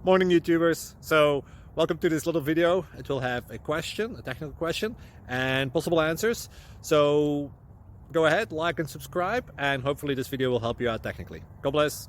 Morning YouTubers. So welcome to this little video. It will have a question, a technical question, and possible answers. So go ahead, like and subscribe, and hopefully this video will help you out technically. God bless.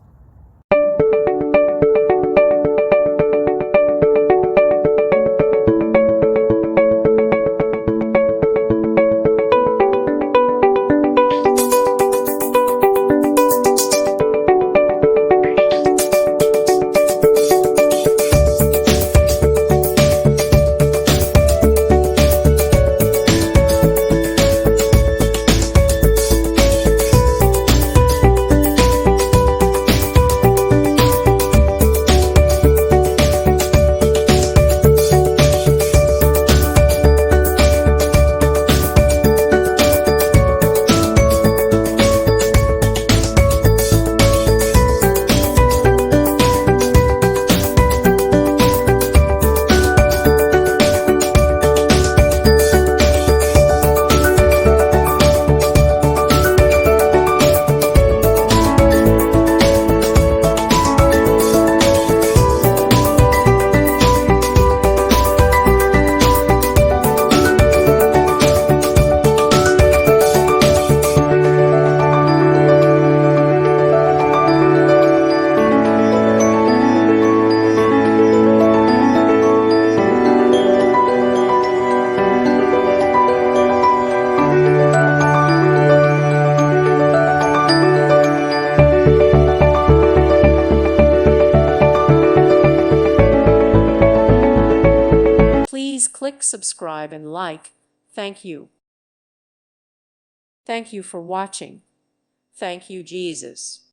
Please click subscribe and like. Thank you. Thank you for watching. Thank you, Jesus.